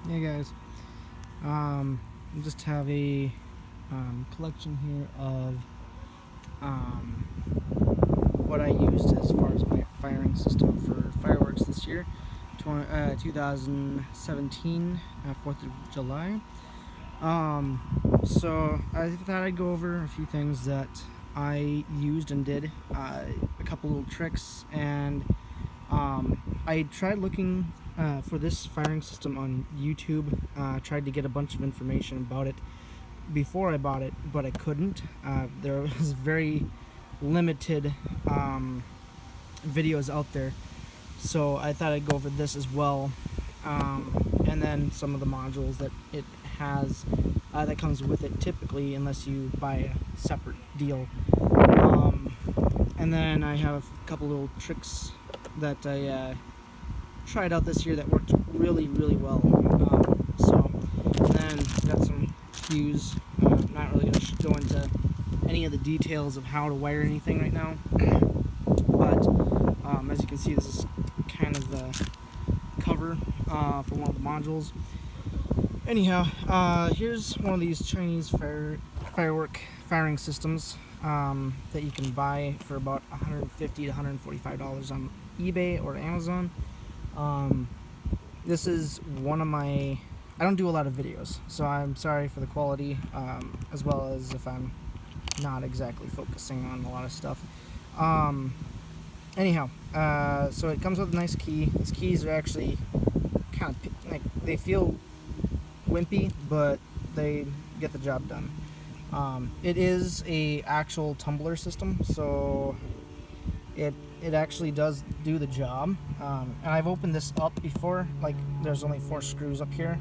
Hey guys, I just have a collection here of what I used as far as my firing system for fireworks this year, 2017, 4th of July. So I thought I'd go over a few things that I used and did, a couple little tricks, and I tried looking for this firing system on YouTube. Tried to get a bunch of information about it before I bought it, but I couldn't. There was very limited videos out there, so I thought I'd go over this as well, and then some of the modules that it has that comes with it typically, unless you buy a separate deal. And then I have a couple little tricks that I tried out this year that worked really well. And then got some cues. Not really going to go into any of the details of how to wire anything right now, but as you can see, this is kind of the cover for one of the modules. Anyhow, here's one of these Chinese firework firing systems that you can buy for about $150 to $145 on eBay or Amazon. This is one of my... I don't do a lot of videos, so I'm sorry for the quality, as well as if I'm not exactly focusing on a lot of stuff. Anyhow, so it comes with a nice key. These keys are actually kind of like, they feel wimpy, but they get the job done. It is a actual tumbler system, so it actually does do the job. And I've opened this up before. Like, there's only 4 screws up here,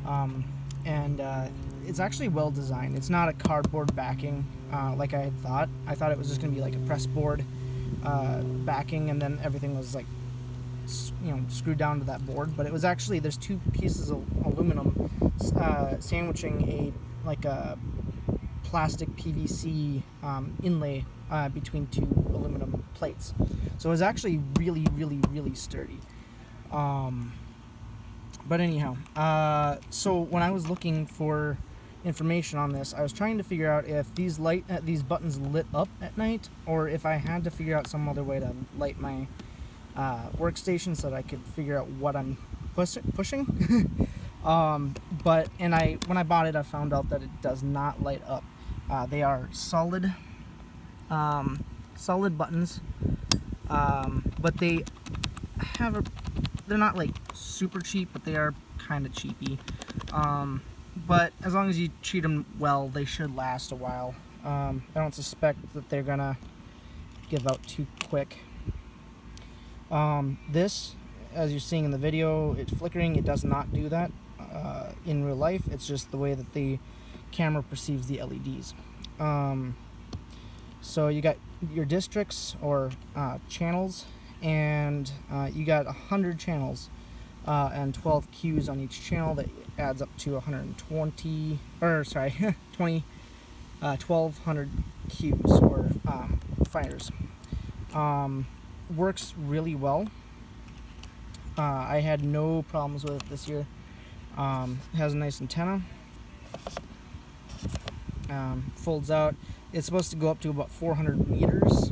and it's actually well designed. It's not a cardboard backing like I had thought. I thought it was just going to be like a press board backing, and then everything was like, screwed down to that board. But it was actually, there's 2 pieces of aluminum sandwiching a plastic PVC inlay between 2 aluminum plates. So it was actually really sturdy. But anyhow, so when I was looking for information on this, I was trying to figure out if these buttons lit up at night, or if I had to figure out some other way to light my workstation so that I could figure out what I'm pushing. When I bought it, I found out that it does not light up. They are solid buttons, but they're not like super cheap, but they are kind of cheapy. But as long as you treat them well, they should last a while. I don't suspect that they're gonna give out too quick. This, as you're seeing in the video, it's flickering. It does not do that in real life. It's just the way that the camera perceives the LEDs. So you got your districts or channels, and you got 100 channels and 12 cues on each channel. That adds up to 120, or sorry, 1200 cues or fires. Works really well. I had no problems with it this year. It has a nice antenna. Folds out. It's supposed to go up to about 400 meters,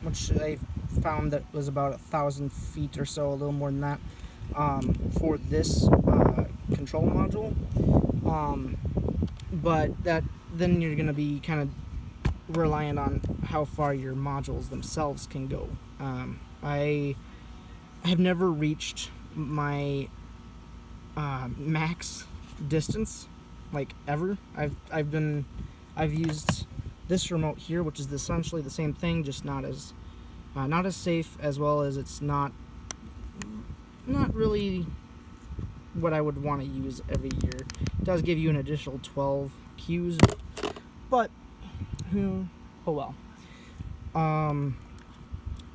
which I found that was about 1,000 feet or so, a little more than that, for this control module. But then you're going to be kind of reliant on how far your modules themselves can go. I have never reached my max distance, like, ever. I've used this remote here, which is essentially the same thing, just not as safe, as well as it's not really what I would want to use every year. It does give you an additional 12 cues, but oh well.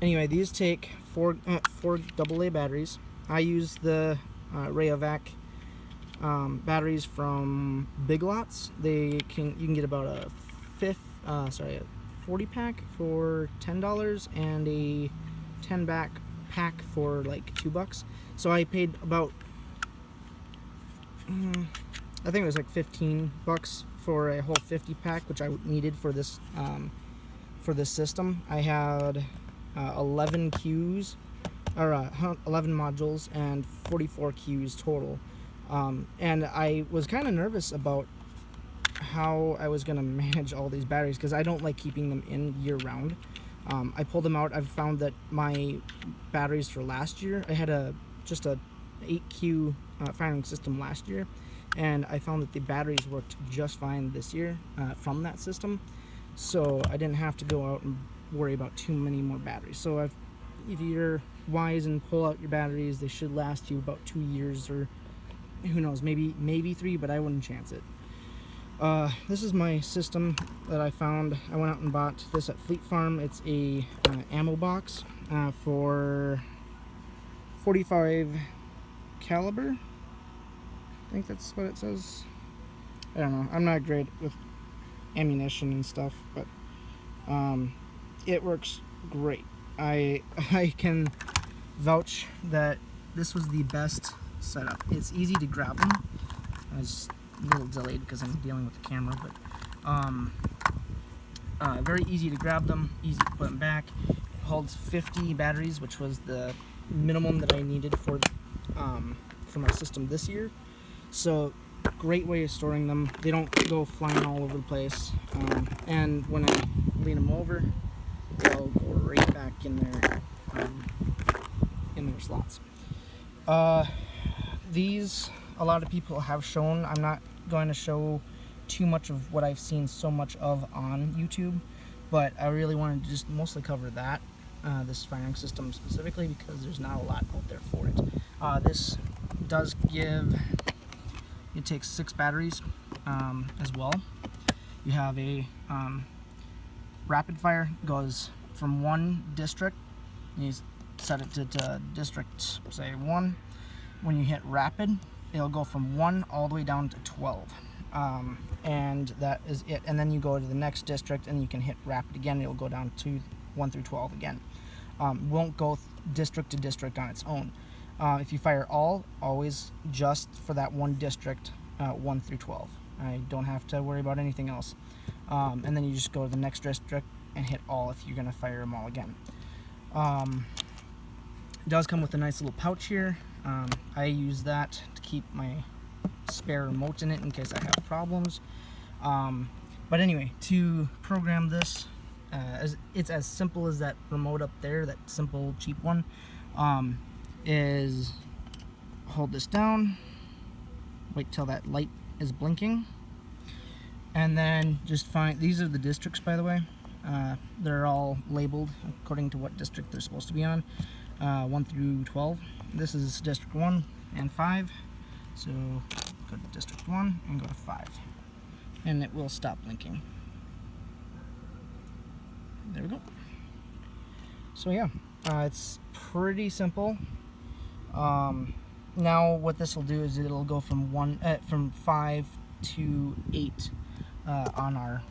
Anyway, these take 4 AA batteries. I use the Rayovac batteries from Big Lots. You can get about a 40 pack for $10 and a 10 pack for like $2. So I paid about I think it was like $15 for a whole 50 pack, which I needed for this system. I had 11 queues, or 11 modules, and 44 queues total. And I was kind of nervous about how I was going to manage all these batteries, because I don't like keeping them in year round. I pulled them out. I've found that my batteries for last year, I had just a 8Q firing system last year, and I found that the batteries worked just fine this year from that system, so I didn't have to go out and worry about too many more batteries. So if you're wise and pull out your batteries, they should last you about 2 years, or who knows, maybe 3, but I wouldn't chance it. This is my system that I found. I went out and bought this at Fleet Farm. It's a ammo box for 45 caliber. I think that's what it says. I don't know. I'm not great with ammunition and stuff, but it works great. I can vouch that this was the best setup. It's easy to grab them. I was a little delayed because I'm dealing with the camera, but very easy to grab them, easy to put them back. It holds 50 batteries, which was the minimum that I needed for my system this year. So great way of storing them. They don't go flying all over the place, and when I lean them over, they'll go right back in their slots. These, a lot of people have shown. I'm not going to show too much of what I've seen so much of on YouTube, but I really wanted to just mostly cover that, this firing system specifically, because there's not a lot out there for it. This does give, it takes 6 batteries as well. You have a rapid fire, goes from 1 district, you set it to district, say 1. When you hit rapid, it'll go from 1 all the way down to 12. And that is it. And then you go to the next district and you can hit rapid again. It'll go down to 1 through 12 again. Won't go district to district on its own. If you fire all, always just for that one district, 1 through 12. I don't have to worry about anything else. And then you just go to the next district and hit all if you're going to fire them all again. It does come with a nice little pouch here. I use that to keep my spare remote in it in case I have problems. But anyway, to program this, it's as simple as that remote up there, that simple cheap one, is hold this down, wait till that light is blinking, and then just find, these are the districts, by the way. They're all labeled according to what district they're supposed to be on, 1 through 12. This is district 1 and 5, so go to district 1 and go to 5, and it will stop blinking. There we go. So yeah, it's pretty simple. Now what this will do is it'll go from 5 to 8 on our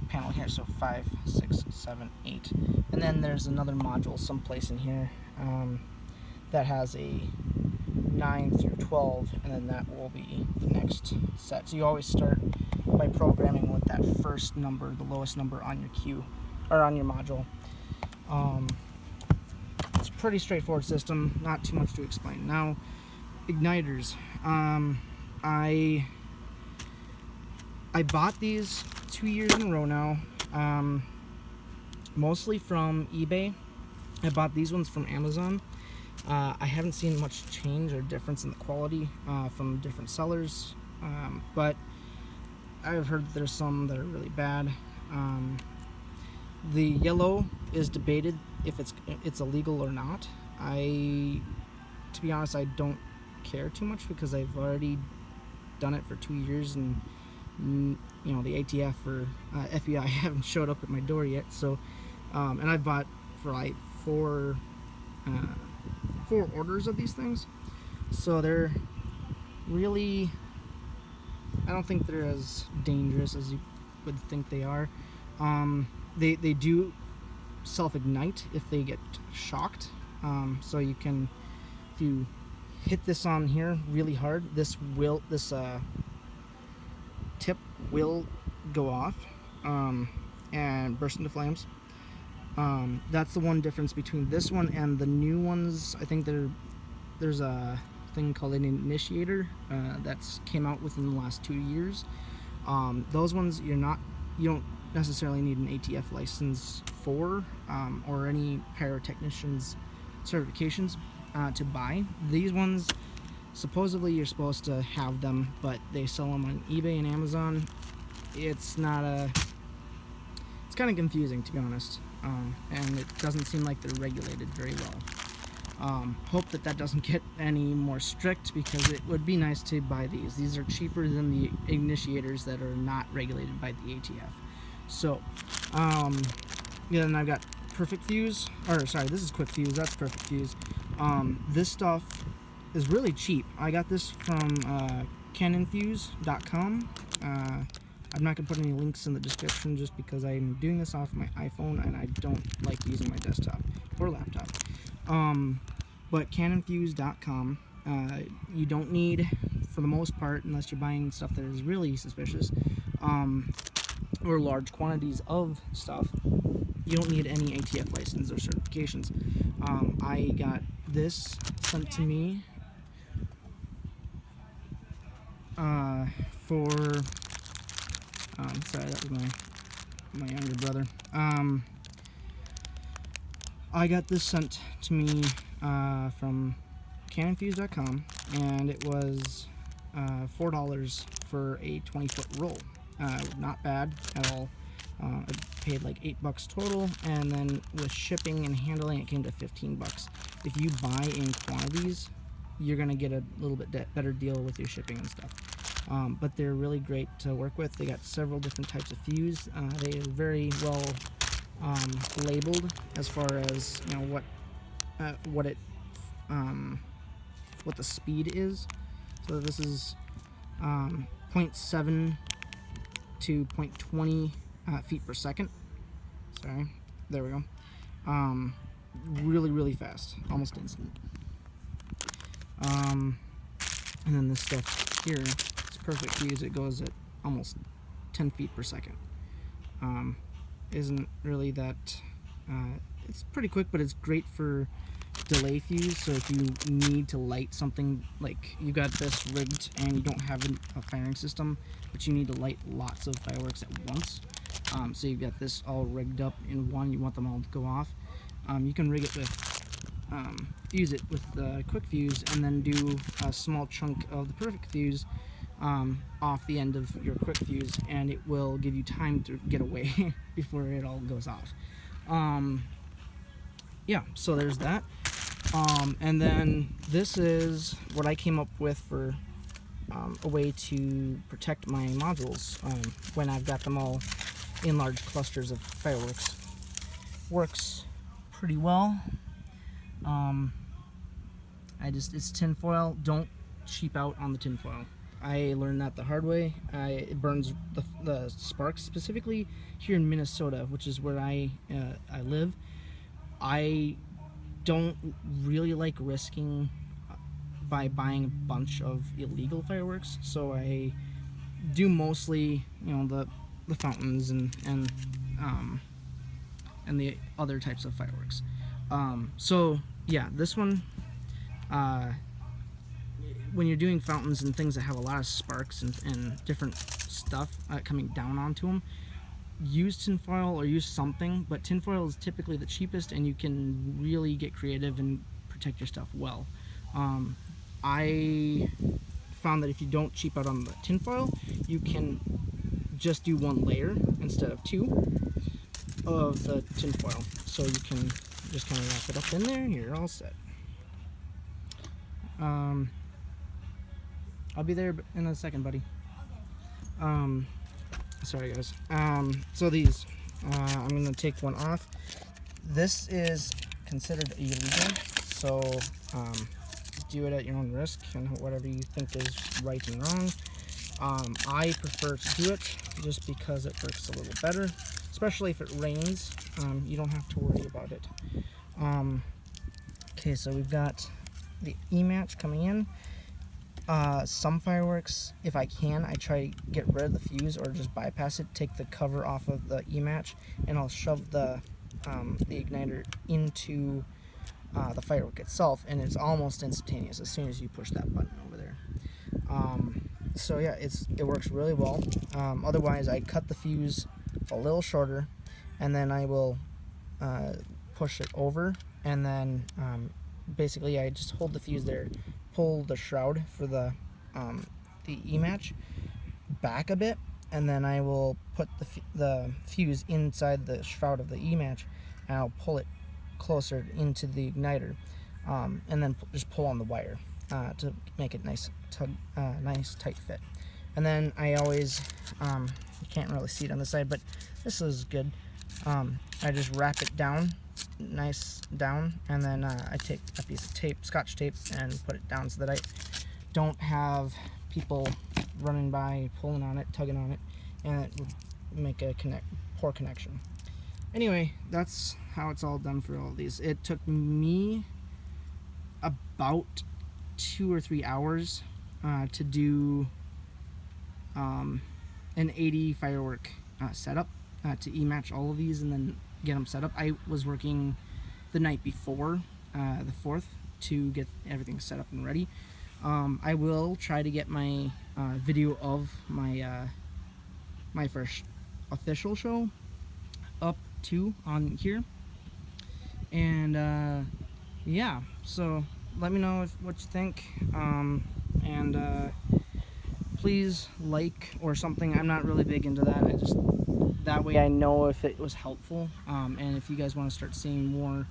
panel here. So 5, 6, 7, 8, and then there's another module someplace in here that has a 9 through 12, and then that will be the next set. So you always start by programming with that first number, the lowest number on your queue, or on your module. It's a pretty straightforward system, not too much to explain. Now, igniters. I bought these 2 years in a row now, mostly from eBay. I bought these ones from Amazon. I haven't seen much change or difference in the quality from different sellers, but I've heard that there's some that are really bad. The yellow is debated if it's illegal or not. To be honest, I don't care too much because I've already done it for 2 years, and you know, the ATF or FBI haven't showed up at my door yet. So, and I bought for like four orders of these things, so they're really, I don't think they're as dangerous as you would think they are. They do self-ignite if they get shocked, so you can, if you hit this on here really hard, this tip will go off and burst into flames. That's the one difference between this one and the new ones. I think there's a thing called an initiator that's came out within the last 2 years. Those ones you don't necessarily need an ATF license for or any pyrotechnician's certifications to buy. These ones, supposedly you're supposed to have them, but they sell them on eBay and Amazon. It's kind of confusing, to be honest, and it doesn't seem like they're regulated very well. Hope that doesn't get any more strict, because it would be nice to buy these. These are cheaper than the initiators that are not regulated by the ATF. So, yeah, then I've got Perfect Fuse, or sorry, this is Quick Fuse, that's Perfect Fuse. This stuff is really cheap. I got this from canonfuse.com. I'm not going to put any links in the description just because I'm doing this off my iPhone and I don't like using my desktop or laptop. But canonfuse.com, you don't need, for the most part, unless you're buying stuff that is really suspicious, or large quantities of stuff, you don't need any ATF license or certifications. I got this sent to me for sorry, that was my younger brother. I got this sent to me from canonfuse.com, and it was $4 for a 20-foot roll. Not bad at all. I paid like $8 total, and then with shipping and handling, it came to $15. If you buy in quantities, you're gonna get a little bit better deal with your shipping and stuff. But they're really great to work with. They got several different types of fuse. They are very well labeled as far as what the speed is. So this is 0.7 to 0.20 feet per second. Sorry, there we go. Really fast, almost instant. And then this stuff here, it's Perfect Fuse. It goes at almost 10 feet per second. Isn't really that, it's pretty quick, but it's great for delay fuse. So if you need to light something, like you got this rigged and you don't have a firing system, but you need to light lots of fireworks at once, so you've got this all rigged up in one, you want them all to go off, you can rig it with fuse it with the Quick Fuse, and then do a small chunk of the Perfect Fuse off the end of your Quick Fuse, and it will give you time to get away before it all goes off. Yeah, so there's that. And then this is what I came up with for a way to protect my modules when I've got them all in large clusters of fireworks. Works pretty well. It's tinfoil. Don't cheap out on the tinfoil. I learned that the hard way. It burns the sparks, specifically here in Minnesota, which is where I live. I don't really like risking by buying a bunch of illegal fireworks, so I do mostly, the fountains and the other types of fireworks. So yeah, this one, when you're doing fountains and things that have a lot of sparks and different stuff coming down onto them, use tinfoil or use something, but tinfoil is typically the cheapest, and you can really get creative and protect your stuff well. I found that if you don't cheap out on the tinfoil, you can just do one layer instead of two of the tinfoil, so you can just kind of wrap it up in there and you're all set. I'll be there in a second, buddy. Sorry guys. So these, I'm gonna take one off. This is considered illegal, so do it at your own risk and whatever you think is right and wrong. I prefer to do it just because it works a little better, especially if it rains. You don't have to worry about it. Okay, so we've got the E-match coming in. Some fireworks, if I can, I try to get rid of the fuse or just bypass it, take the cover off of the E-match, and I'll shove the igniter into the firework itself, and it's almost instantaneous as soon as you push that button over there. So yeah, it works really well. Otherwise, I cut the fuse a little shorter, and then I will push it over, and then basically I just hold the fuse there, pull the shroud for the E-match back a bit, and then I will put the fuse inside the shroud of the E-match, and I'll pull it closer into the igniter, and then just pull on the wire to make it nice tight fit. And then I always, you can't really see it on the side, but this is good. I just wrap it down, nice down, and then I take a piece of tape, scotch tape, and put it down so that I don't have people running by, pulling on it, tugging on it, and it would make a poor connection. Anyway, that's how it's all done for all of these. It took me about 2 or 3 hours to do an 80 firework setup to E-match all of these and then get them set up. I was working the night before, the 4th, to get everything set up and ready. I will try to get my video of my my first official show up too on here, and yeah, so let me know what you think, and please like or something. I'm not really big into that. I just, that way I know if it was helpful, and if you guys want to start seeing more,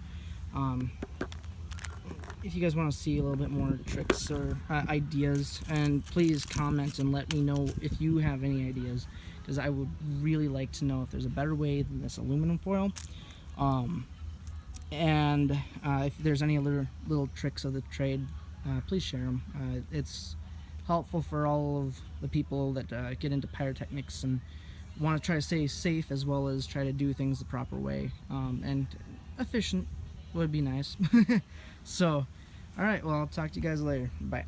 if you guys want to see a little bit more tricks or ideas, and please comment and let me know if you have any ideas, because I would really like to know if there's a better way than this aluminum foil, and if there's any other little tricks of the trade, please share them. It's helpful for all of the people that get into pyrotechnics and want to try to stay safe, as well as try to do things the proper way, and efficient would be nice. So, alright, well, I'll talk to you guys later. Bye.